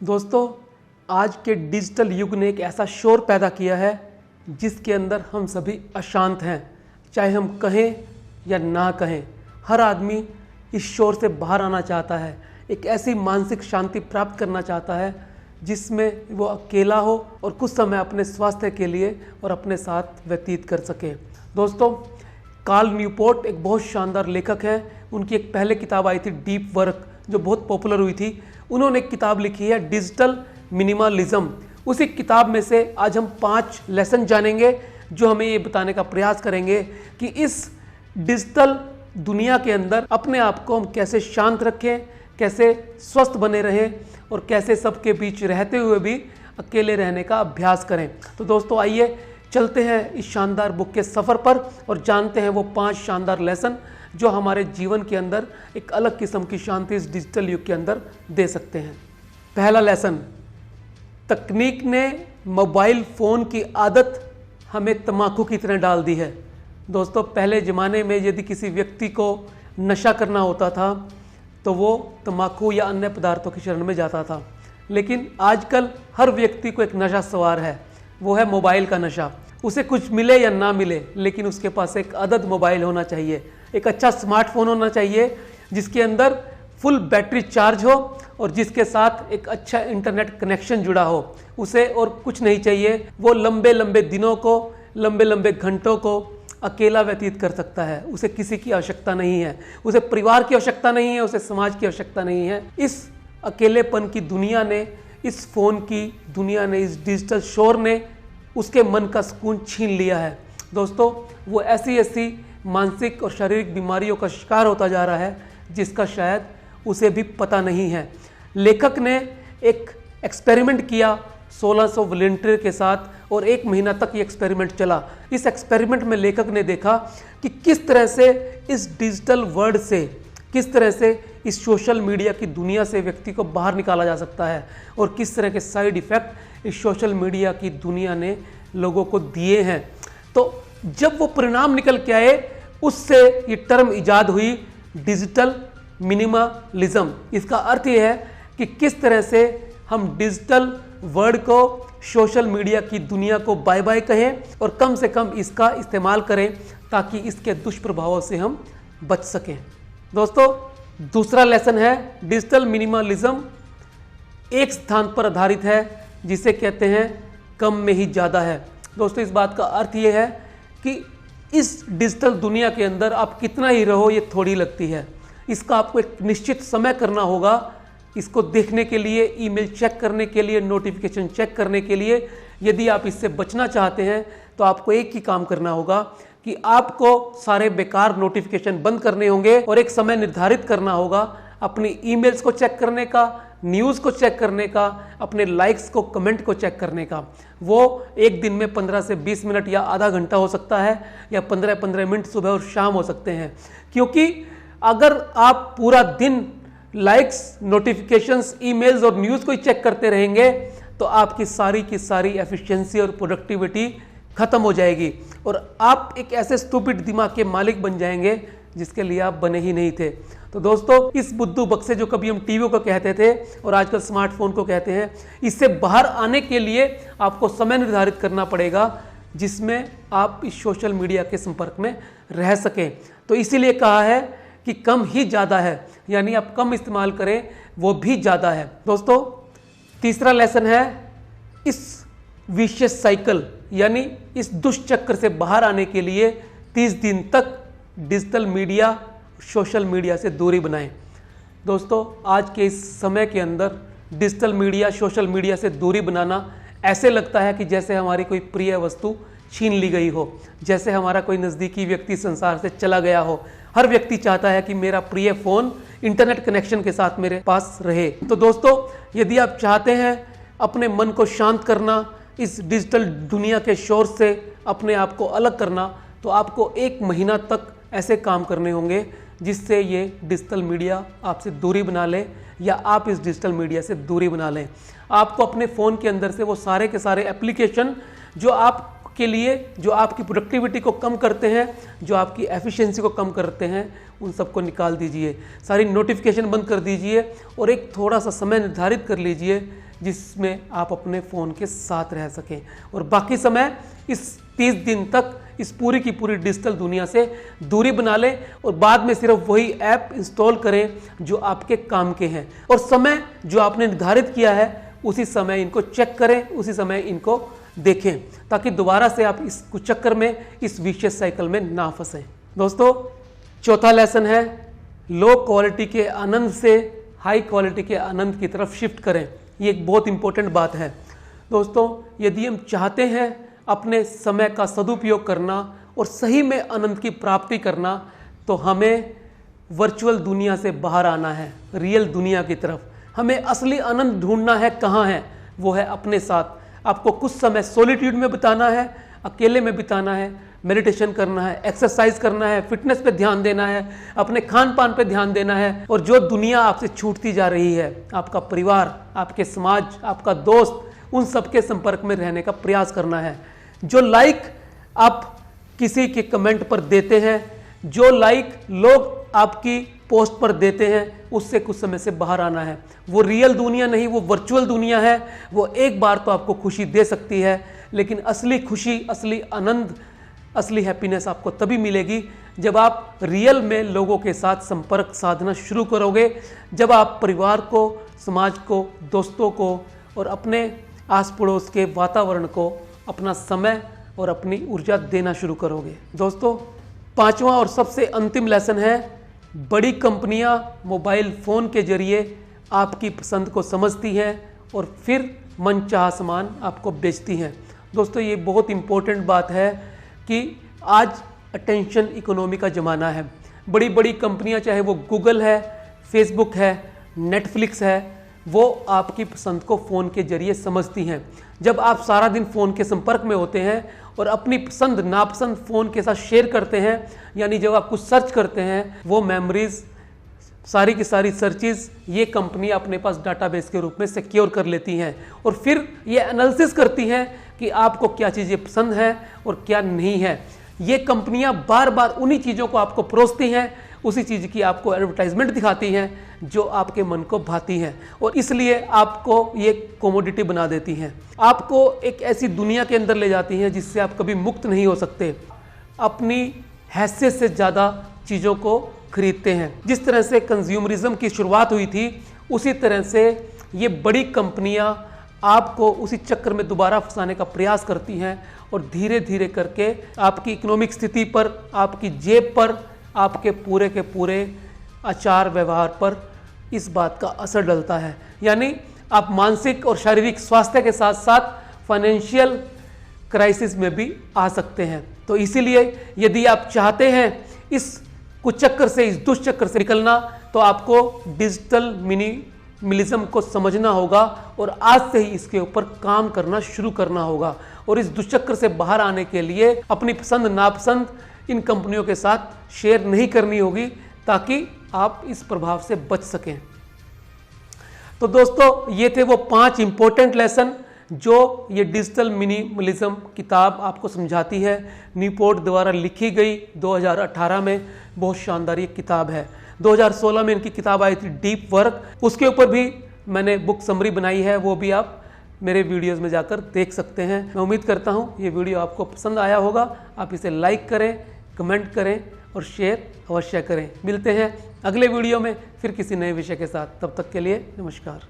दोस्तों, आज के डिजिटल युग ने एक ऐसा शोर पैदा किया है जिसके अंदर हम सभी अशांत हैं। चाहे हम कहें या ना कहें, हर आदमी इस शोर से बाहर आना चाहता है, एक ऐसी मानसिक शांति प्राप्त करना चाहता है जिसमें वो अकेला हो और कुछ समय अपने स्वास्थ्य के लिए और अपने साथ व्यतीत कर सके। दोस्तों, कार्ल न्यूपोर्ट एक बहुत शानदार लेखक हैं। उनकी एक पहले किताब आई थी डीप वर्क, जो बहुत पॉपुलर हुई थी। उन्होंने एक किताब लिखी है डिजिटल मिनिमलिज्म। उसी किताब में से आज हम 5 लेसन जानेंगे जो हमें ये बताने का प्रयास करेंगे कि इस डिजिटल दुनिया के अंदर अपने आप को हम कैसे शांत रखें, कैसे स्वस्थ बने रहें और कैसे सबके बीच रहते हुए भी अकेले रहने का अभ्यास करें। तो दोस्तों, आइए चलते हैं इस शानदार बुक के सफ़र पर और जानते हैं वो 5 शानदार लेसन जो हमारे जीवन के अंदर एक अलग किस्म की शांति इस डिजिटल युग के अंदर दे सकते हैं। पहला लेसन, तकनीक ने मोबाइल फ़ोन की आदत हमें तम्बाकू की तरह डाल दी है। दोस्तों, पहले ज़माने में यदि किसी व्यक्ति को नशा करना होता था तो वो तम्बाकू या अन्य पदार्थों की शरण में जाता था, लेकिन आजकल हर व्यक्ति को एक नशा सवार है, वो है मोबाइल का नशा। उसे कुछ मिले या ना मिले, लेकिन उसके पास एक अदद मोबाइल होना चाहिए, एक अच्छा स्मार्टफोन होना चाहिए जिसके अंदर फुल बैटरी चार्ज हो और जिसके साथ एक अच्छा इंटरनेट कनेक्शन जुड़ा हो। उसे और कुछ नहीं चाहिए। वो लंबे लंबे दिनों को, लंबे लंबे घंटों को अकेला व्यतीत कर सकता है। उसे किसी की आवश्यकता नहीं है, उसे परिवार की आवश्यकता नहीं है, उसे समाज की आवश्यकता नहीं है। इस अकेलेपन की दुनिया ने, इस फ़ोन की दुनिया ने, इस डिजिटल शोर ने उसके मन का सुकून छीन लिया है। दोस्तों, वो ऐसी मानसिक और शारीरिक बीमारियों का शिकार होता जा रहा है जिसका शायद उसे भी पता नहीं है। लेखक ने एक एक्सपेरिमेंट किया 1600 वॉलंटियर के साथ और 1 महीना तक ये एक्सपेरिमेंट चला। इस एक्सपेरिमेंट में लेखक ने देखा कि किस तरह से इस डिजिटल वर्ल्ड से, किस तरह से इस सोशल मीडिया की दुनिया से व्यक्ति को बाहर निकाला जा सकता है और किस तरह के साइड इफ़ेक्ट इस सोशल मीडिया की दुनिया ने लोगों को दिए हैं। तो जब वो परिणाम निकल के आए, उससे ये टर्म इजाद हुई डिजिटल मिनिमलिज्म। इसका अर्थ ये है कि किस तरह से हम डिजिटल वर्ल्ड को, सोशल मीडिया की दुनिया को बाय बाय कहें और कम से कम इसका इस्तेमाल करें ताकि इसके दुष्प्रभावों से हम बच सकें। दोस्तों, दूसरा लेसन है डिजिटल मिनिमलिज्म एक स्थान पर आधारित है जिसे कहते हैं कम में ही ज़्यादा है। दोस्तों, इस बात का अर्थ ये है कि इस डिजिटल दुनिया के अंदर आप कितना ही रहो, ये थोड़ी लगती है। इसका आपको एक निश्चित समय करना होगा इसको देखने के लिए, ईमेल चेक करने के लिए, नोटिफिकेशन चेक करने के लिए। यदि आप इससे बचना चाहते हैं तो आपको एक ही काम करना होगा कि आपको सारे बेकार नोटिफिकेशन बंद करने होंगे और एक समय निर्धारित करना होगा अपनी ईमेल्स को चेक करने का, न्यूज़ को चेक करने का, अपने लाइक्स को, कमेंट को चेक करने का। वो एक दिन में 15 से 20 मिनट या आधा घंटा हो सकता है या 15-15 मिनट सुबह और शाम हो सकते हैं। क्योंकि अगर आप पूरा दिन लाइक्स, नोटिफिकेशंस, ईमेल्स और न्यूज़ को ही चेक करते रहेंगे तो आपकी सारी की सारी एफिशिएंसी और प्रोडक्टिविटी खत्म हो जाएगी और आप एक ऐसे स्टूपिड दिमाग के मालिक बन जाएंगे जिसके लिए आप बने ही नहीं थे। तो दोस्तों, इस बुद्धू बक्से जो कभी हम टीवी को कहते थे और आजकल स्मार्टफोन को कहते हैं, इससे बाहर आने के लिए आपको समय निर्धारित करना पड़ेगा जिसमें आप इस सोशल मीडिया के संपर्क में रह सकें। तो इसीलिए कहा है कि कम ही ज़्यादा है, यानी आप कम इस्तेमाल करें वो भी ज़्यादा है। दोस्तों, तीसरा लेसन है इस विशियस साइकिल, यानी इस दुष्चक्र से बाहर आने के लिए 30 दिन तक डिजिटल मीडिया, सोशल मीडिया से दूरी बनाएं। दोस्तों, आज के इस समय के अंदर डिजिटल मीडिया, सोशल मीडिया से दूरी बनाना ऐसे लगता है कि जैसे हमारी कोई प्रिय वस्तु छीन ली गई हो, जैसे हमारा कोई नज़दीकी व्यक्ति संसार से चला गया हो। हर व्यक्ति चाहता है कि मेरा प्रिय फ़ोन इंटरनेट कनेक्शन के साथ मेरे पास रहे। तो दोस्तों, यदि आप चाहते हैं अपने मन को शांत करना, इस डिजिटल दुनिया के शोर से अपने आप को अलग करना, तो आपको 1 महीना तक ऐसे काम करने होंगे जिससे ये डिजिटल मीडिया आपसे दूरी बना ले या आप इस डिजिटल मीडिया से दूरी बना लें। आपको अपने फ़ोन के अंदर से वो सारे के सारे एप्लीकेशन जो आपके लिए, जो आपकी प्रोडक्टिविटी को कम करते हैं, जो आपकी एफिशिएंसी को कम करते हैं, उन सबको निकाल दीजिए। सारी नोटिफिकेशन बंद कर दीजिए और एक थोड़ा सा समय निर्धारित कर लीजिए जिसमें आप अपने फ़ोन के साथ रह सकें और बाकी समय इस 30 दिन तक इस पूरी की पूरी डिजिटल दुनिया से दूरी बना लें और बाद में सिर्फ वही ऐप इंस्टॉल करें जो आपके काम के हैं और समय जो आपने निर्धारित किया है उसी समय इनको चेक करें, उसी समय इनको देखें ताकि दोबारा से आप इस चक्कर में, इस विशेष साइकिल में ना फंसें। दोस्तों, चौथा लेसन है लो क्वालिटी के आनंद से हाई क्वालिटी के आनंद की तरफ शिफ्ट करें। ये एक बहुत इंपॉर्टेंट बात है। दोस्तों, यदि हम चाहते हैं अपने समय का सदुपयोग करना और सही में आनंद की प्राप्ति करना तो हमें वर्चुअल दुनिया से बाहर आना है, रियल दुनिया की तरफ। हमें असली आनंद ढूंढना है। कहाँ है? वो है अपने साथ। आपको कुछ समय सॉलिट्यूड में बिताना है, अकेले में बिताना है, मेडिटेशन करना है, एक्सरसाइज करना है, फिटनेस पे ध्यान देना है, अपने खान पान पे ध्यान देना है और जो दुनिया आपसे छूटती जा रही है, आपका परिवार, आपके समाज, आपका दोस्त, उन सबके संपर्क में रहने का प्रयास करना है। जो लाइक आप किसी के कमेंट पर देते हैं, जो लाइक लोग आपकी पोस्ट पर देते हैं, उससे कुछ समय से बाहर आना है। वो रियल दुनिया नहीं, वो वर्चुअल दुनिया है। वो एक बार तो आपको खुशी दे सकती है, लेकिन असली खुशी, असली आनंद, असली हैप्पीनेस आपको तभी मिलेगी जब आप रियल में लोगों के साथ संपर्क साधना शुरू करोगे, जब आप परिवार को, समाज को, दोस्तों को और अपने आस पड़ोस के वातावरण को अपना समय और अपनी ऊर्जा देना शुरू करोगे। दोस्तों, पांचवा और सबसे अंतिम लेसन है बड़ी कंपनियां मोबाइल फ़ोन के जरिए आपकी पसंद को समझती हैं और फिर मनचाहा सामान आपको बेचती हैं। दोस्तों, ये बहुत इम्पोर्टेंट बात है कि आज अटेंशन इकोनॉमी का ज़माना है। बड़ी बड़ी कंपनियां, चाहे वो गूगल है, फेसबुक है, नेटफ्लिक्स है, वो आपकी पसंद को फ़ोन के जरिए समझती हैं। जब आप सारा दिन फ़ोन के संपर्क में होते हैं और अपनी पसंद नापसंद फ़ोन के साथ शेयर करते हैं, यानी जब आप कुछ सर्च करते हैं, वो मेमोरीज, सारी की सारी सर्चेज ये कंपनी अपने पास डाटाबेस के रूप में सिक्योर कर लेती हैं और फिर ये एनालिसिस करती हैं कि आपको क्या चीज़ें पसंद हैं और क्या नहीं है। ये कंपनियां बार बार उन्हीं चीज़ों को आपको परोसती हैं, उसी चीज़ की आपको एडवर्टाइजमेंट दिखाती हैं जो आपके मन को भाती हैं और इसलिए आपको ये कमोडिटी बना देती हैं। आपको एक ऐसी दुनिया के अंदर ले जाती हैं जिससे आप कभी मुक्त नहीं हो सकते। अपनी हैसियत से ज़्यादा चीज़ों को खरीदते हैं। जिस तरह से कंज्यूमरिज्म की शुरुआत हुई थी, उसी तरह से ये बड़ी कंपनियां आपको उसी चक्कर में दोबारा फंसाने का प्रयास करती हैं और धीरे धीरे करके आपकी इकोनॉमिक स्थिति पर, आपकी जेब पर, आपके पूरे के पूरे आचार व्यवहार पर इस बात का असर डलता है। यानी आप मानसिक और शारीरिक स्वास्थ्य के साथ साथ फाइनेंशियल क्राइसिस में भी आ सकते हैं। तो इसीलिए यदि आप चाहते हैं इस कुचक्कर से, इस दुष्चक्कर से निकलना, तो आपको डिजिटल मिनिमलिज्म को समझना होगा और आज से ही इसके ऊपर काम करना शुरू करना होगा और इस दुष्चक्कर से बाहर आने के लिए अपनी पसंद नापसंद इन कंपनियों के साथ शेयर नहीं करनी होगी ताकि आप इस प्रभाव से बच सकें। तो दोस्तों, ये थे वो 5 इंपॉर्टेंट लेसन जो ये डिजिटल मिनिमलिज्म किताब आपको समझाती है। न्यूपोर्ट द्वारा लिखी गई 2018 में, बहुत शानदार ये किताब है। 2016 में इनकी किताब आई थी डीप वर्क, उसके ऊपर भी मैंने बुक समरी बनाई है, वो भी आप मेरे वीडियोस में जाकर देख सकते हैं। मैं उम्मीद करता हूँ ये वीडियो आपको पसंद आया होगा। आप इसे लाइक करें, कमेंट करें और शेयर अवश्य करें। मिलते हैं अगले वीडियो में फिर किसी नए विषय के साथ। तब तक के लिए नमस्कार।